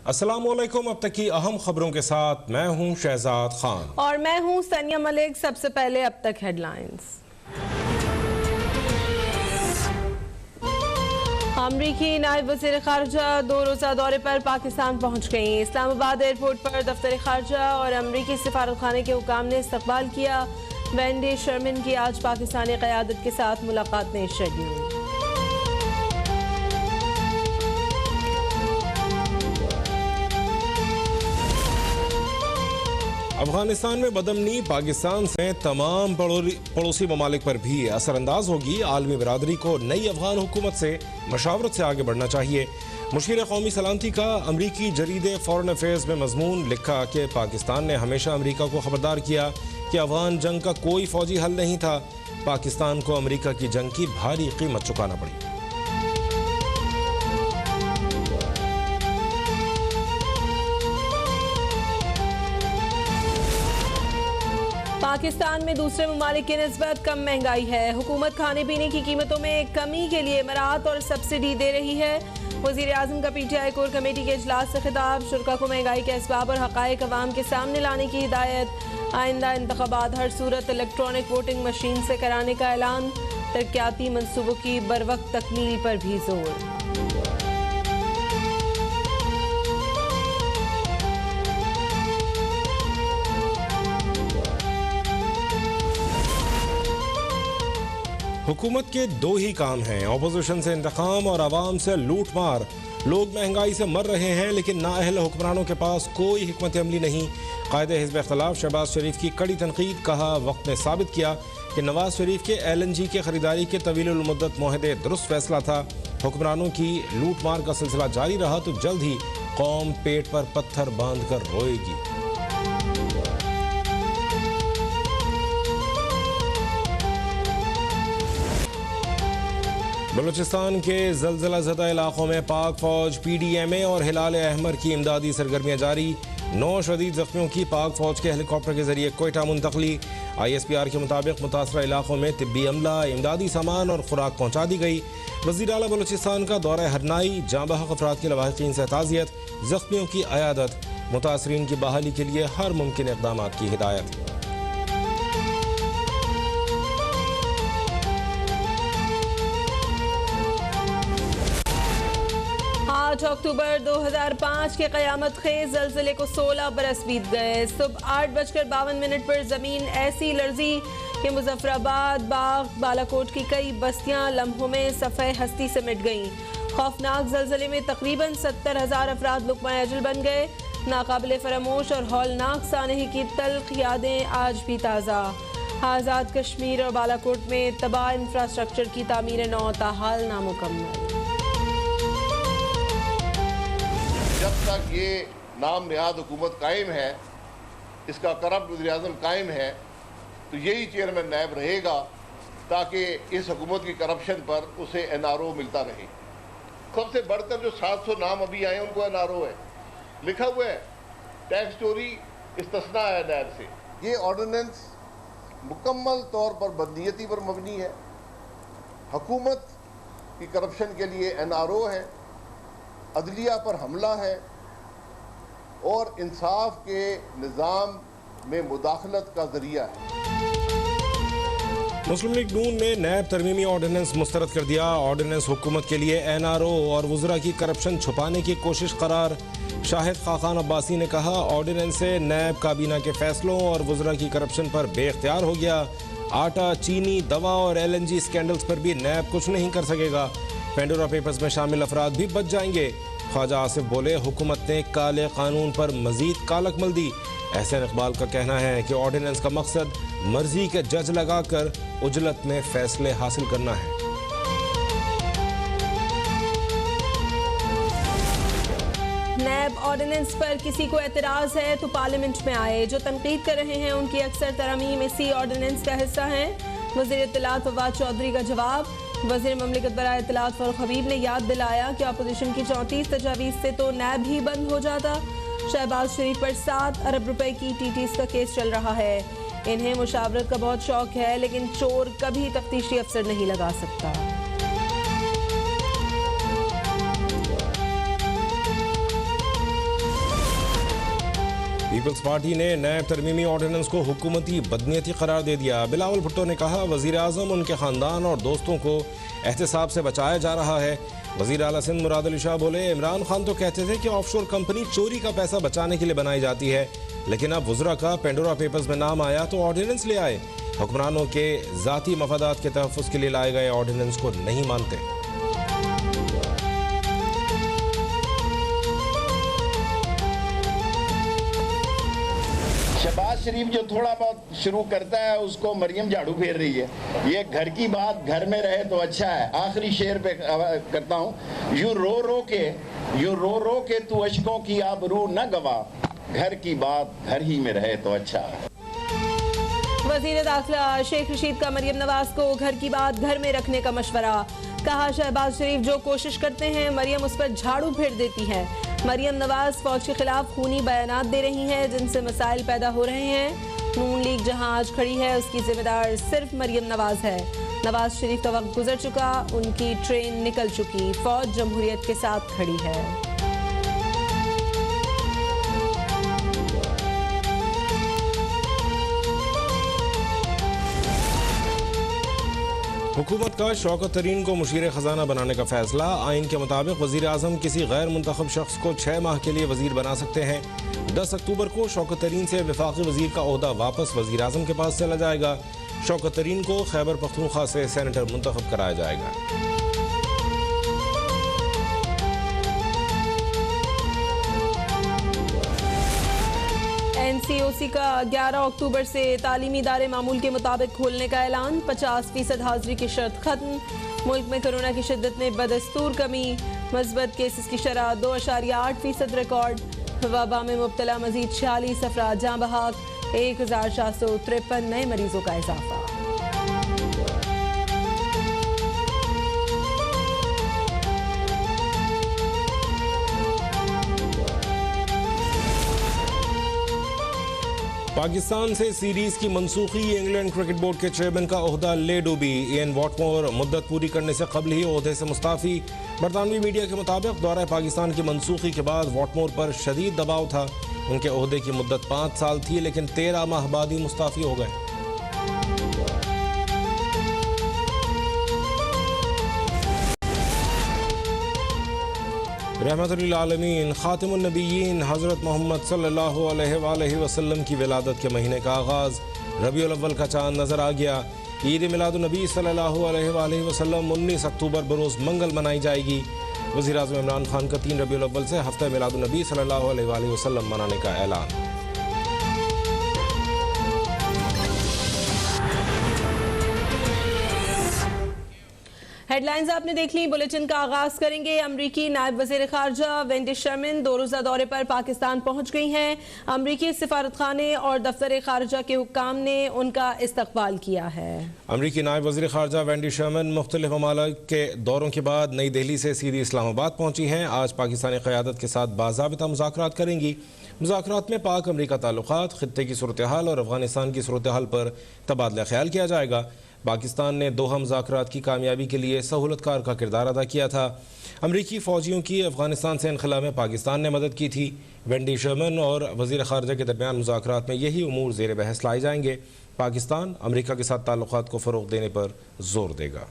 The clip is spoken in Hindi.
अस्सलामुअलैकुम। अब तक की अहम खबरों के साथ मैं हूं शहजाद खान और मैं हूं सनिया मलिक। सबसे पहले अब तक हेडलाइंस। अमरीकी नायब वज़ीर खारजा 2 रोज़ा दौरे पर पाकिस्तान पहुंच गई। इस्लामाबाद एयरपोर्ट पर दफ्तर खारजा और अमरीकी सिफारतखाने के हुकाम ने इस्तकबाल किया। वेंडी शर्मिन की आज पाकिस्तानी क़यादत के साथ मुलाकात ने शेड्यूल। अफगानिस्तान में बदअमनी पाकिस्तान से तमाम पड़ोसी ममालिक पर भी असरअंदाज होगी। आलमी बरादरी को नई अफगान हुकूमत से मशावरत से आगे बढ़ना चाहिए। मुशीर कौमी सलामती का अमरीकी जरीदे फॉरेन अफेयर्स में मजमून लिखा कि पाकिस्तान ने हमेशा अमरीका को खबरदार किया कि अफगान जंग का कोई फौजी हल नहीं था। पाकिस्तान को अमरीका की जंग की भारी कीमत चुकाना पड़ी। पाकिस्तान में दूसरे ममालिक की निस्बत कम महंगाई है। हुकूमत खाने पीने की कीमतों में कमी के लिए मराहत और सब्सिडी दे रही है। वज़ीर आज़म का PTI कोर कमेटी के इजलास से खिताब। शुरा को महंगाई के असबाब और हक़ाइक़ अवाम के सामने लाने की हिदायत। आइंदा इंतख़ाबात हर सूरत इलेक्ट्रॉनिक वोटिंग मशीन से कराने का ऐलान। तरक्याती मनसूबों की बरवक्त तकमील पर भी जोर। हुकूमत के दो ही काम हैं, अपोजिशन से इंतकाम और आवाम से लूट मार। लोग महंगाई से मर रहे हैं लेकिन नाअहल हुक्मरानों के पास कोई हिकमत अमली नहीं। कायदे हिज़्ब इख्तिलाफ शहबाज शरीफ की कड़ी तनकीद। कहा वक्त ने साबित किया कि नवाज शरीफ के LNG की खरीदारी के तवील मुद्दत मुआहदे दुरुस्त फैसला था। हुक्मरानों की लूट मार का सिलसिला जारी रहा तो जल्द ही कौम पेट पर पत्थर बांध कर रोएगी। बलूचिस्तान के ज़लज़ला ज़दा इलाकों में पाक फौज, PDMA और हिलाल अहमर की इमदादी सरगर्मियाँ जारी। 9 शदीद जख्मियों की पाक फौज के हेलीकॉप्टर के जरिए कोयटा मुंतकली। ISPR के मुताबिक मुतासरा इलाकों में तिब्बी अमला, इमदादी सामान और खुराक पहुँचा दी गई। वज़ीर आला बलूचिस्तान का दौरा हरनाई। जाँबहक अफराद के लवाहिकीन से ताज़ियत, जख्मियों की अयादत, मुतासरीन की बहाली के लिए हर मुमकिन इक़दाम की हिदायत। 8 अक्टूबर 2005 के क़यामत खेज़ ज़लज़ले को 16 बरस बीत गए। सुबह 8:52 पर ज़मीन ऐसी लर्जी कि मुज़फ़्फ़राबाद, बाग, बालाकोट की कई बस्तियां लम्हों में सफ़े हस्ती से मिट गईं। खौफनाक ज़लज़ले में तकरीबन 70,000 अफराद लुक़मा अजल बन गए। नाकाबिले फरामोश और हौलनाक सानही की तल्ख़ यादें आज भी ताज़ा। आज़ाद कश्मीर और बालाकोट में तबाह इंफ्रास्ट्रक्चर की तामीर नौ ताहाल नामुकम्मल। जब तक ये नाम निहाद हुकूमत कायम है, इसका करप्ट वज़ीर आज़म कायम है, तो यही चेयरमैन नायब रहेगा ताकि इस हुकूमत की करप्शन पर उसे NRO मिलता रहे। सबसे बढ़कर जो 700 नाम अभी आए उनको NRO है लिखा हुआ है। टैक्स चोरी इस्तिस्ना है नायब से। ये ऑर्डिनेंस मुकम्मल तौर पर बदनीयती पर मबनी है। हुकूमत की करप्शन के लिए NRO है, अदलिया पर हमला है और इंसाफ के निज़ाम में मुदाखलत का जरिया है। मुस्लिम लीग नून ने नैब तरमीमी ऑर्डिनेंस मुस्तरद कर दिया। ऑर्डिनेंस हुकूमत के लिए NRO और वज़रा की करप्शन छुपाने की कोशिश करार। शाहिद खाकान अब्बासी ने कहा ऑर्डिनेंस से नैब काबीना के फैसलों और वज़रा की करप्शन पर बेख्तियार हो गया। आटा, चीनी, दवा और LNG स्कैंडल्स पर भी नैब कुछ नहीं कर सकेगा। पेंडोरा पेपर्स में शामिल अफराद भी बच जाएंगे। ख्वाजा आसिफ बोले हुकूमत ने काले कानून पर मजीद कालक मल दी। एहसन इकबाल का कहना है कि ऑर्डिनेंस का मकसद मर्जी के जज लगाकर उजलत में फैसले हासिल करना है। नैब ऑर्डिनेंस पर किसी को एतराज़ है तो पार्लियामेंट में आए। जो तनकीद कर रहे हैं उनकी अक्सर तरमीम इसी ऑर्डिनेंस का हिस्सा हैं। वज़ीर इत्तलात फवाद चौधरी का जवाब। वज़ीर ममलिकत बराए इत्तलात फ़ारूक हबीब ने याद दिलाया कि अपोजिशन की 34 तजावीज़ से तो नैब ही बंद हो जाता। शहबाज शरीफ पर 7 अरब रुपए की TTs का केस चल रहा है। इन्हें मुशावरत का बहुत शौक है लेकिन चोर कभी तफ्तीशी अफसर नहीं लगा सकता। पीपल्स पार्टी ने नैब तरमीमी ऑर्डिनेंस को हुकूमती बदनीयती करार दे दिया। बिलावल भुट्टो ने कहा वज़ीर आज़म उनके ख़ानदान और दोस्तों को एहतसाब से बचाया जा रहा है। वज़ीर आला सिंध मुराद अली शाह बोले इमरान खान तो कहते थे कि ऑफशोर कंपनी चोरी का पैसा बचाने के लिए बनाई जाती है, लेकिन अब वज़रा का पेंडोरा पेपर्स में नाम आया तो ऑर्डिनेंस ले आए। हुक्मरानों के ज़ाती मफादात के तहफ़्फ़ुज़ के लिए लाए गए ऑर्डिनेंस को नहीं मानते। शहबाज शरीफ जो थोड़ा बहुत शुरू करता है उसको मरियम झाड़ू फेर रही है। ये घर की बात घर में रहे तो अच्छा है। आखिरी शेर पे करता हूँ, यूं रो रो के तू अशकों की आबरू न गवा, घर की बात घर ही में रहे तो अच्छा है। वज़ीर दाखिला शेख रशीद का मरियम नवाज को घर की बात घर में रखने का मशवरा। कहा शहबाज शरीफ जो कोशिश करते हैं मरियम उस पर झाड़ू फेर देती है। मरियम नवाज फौज के खिलाफ खूनी बयानात दे रही हैं जिनसे मसाइल पैदा हो रहे हैं। नून लीग जहां आज खड़ी है उसकी जिम्मेदार सिर्फ मरियम नवाज है। नवाज शरीफ का वक्त गुजर चुका, उनकी ट्रेन निकल चुकी, फौज जमहूरियत के साथ खड़ी है। हुकूमत का शौकत तरीन को मुशीर ख़जाना बनाने का फैसला। आइन के मुताबिक वज़ीर आज़म किसी गैर मुंतखब शख्स को 6 माह के लिए वज़ीर बना सकते हैं। 10 अक्टूबर को शौकत तरीन से वफाकी वज़ीर का ओहदा वापस वज़ीर आज़म के पास चला जाएगा। शौकत तरीन को खैबर पख्तूनख्वा से सेनेटर मुंतखब कराया जाएगा। NCOC का 11 अक्टूबर से तालीमी इदारे मामूल के मुताबिक खोलने का ऐलान। 50% हाजिरी की शर्त खत्म। मुल्क में कोरोना की शिद्दत में बदस्तूर कमी। मस्बत केसेस की शरह 2.8% रिकॉर्ड। वबा में मुब्तला मजीद 46 अफराद जाँ बहक। 1453 नए मरीजों का इजाफा। पाकिस्तान से सीरीज की मनसूखी। इंग्लैंड क्रिकेट बोर्ड के चेयरमैन का ओहदा ले डूबी। इयन वॉटमोर मुद्दत पूरी करने से कबल ही ओहदे से मुस्ताफ़ी। बरतानवी मीडिया के मुताबिक दौरा पाकिस्तान की मनसूखी के बाद वॉटमोर पर शदीद दबाव था। उनके ओहदे की मुद्दत 5 साल थी, लेकिन 13 माह बाद ही मुस्ताफ़ी हो गए। रहमतुल्लिल आलमीन खातिमुन नबिय्यीन हज़रत मोहम्मद सल्लल्लाहु अलैहि वसल्लम की विलादत के महीने का आगाज़। रबीउल अव्वल का चांद नज़र आ गया। ईद मिलादुन नबी सल्लल्लाहु अलैहि वसल्लम 19 अक्टूबर बरोज़ मंगल मनाई जाएगी। वज़ीर आज़म इमरान खान का 3 रबीउल अव्वल से हफ्ता मिलादुन नबी सल्लल्लाहु अलैहि वसल्लम मनाने का ऐलान। हेडलाइंस आपने देख ली। बुलेटिन का आगाज करेंगे। अमरीकी नायब वज़ीर ख़ारजा वेंडी शर्मन 2 रोज़ा दौरे पर पाकिस्तान पहुंच गई हैं। अमरीकी सिफारत खाने और दफ्तर ख़ारजा के हुक्काम ने उनका इस्तकबाल किया है। अमरीकी नायब वज़ीर ख़ारजा वेंडी शर्मन मुख्तलिफ ममालिक के दौरों के बाद नई दिल्ली से सीधी इस्लामाबाद पहुंची हैं। आज पाकिस्तानी क़यादत के साथ बाज़ाबिता मुज़ाकरात करेंगी। मुज़ाकरात में पाक अमरीका ताल्लुक़ात, ख़ित्ते की सूरत हाल और अफ़गानिस्तान की सूरत हाल पर तबादला ख्याल किया जाएगा। पाकिस्तान ने दोहा मुज़ाकरात की कामयाबी के लिए सहूलतकार का किरदार अदा किया था। अमरीकी फ़ौजियों की अफ़गानिस्तान से इनखला में पाकिस्तान ने मदद की थी। वेंडी शर्मन और वज़ीर ख़ारजा के दरमियान मुज़ाकरात में यही उमूर ज़ेर बहस लाए जाएंगे। पाकिस्तान अमरीका के साथ ताल्लुक़ात को फ़रोग़ देने पर ज़ोर देगा।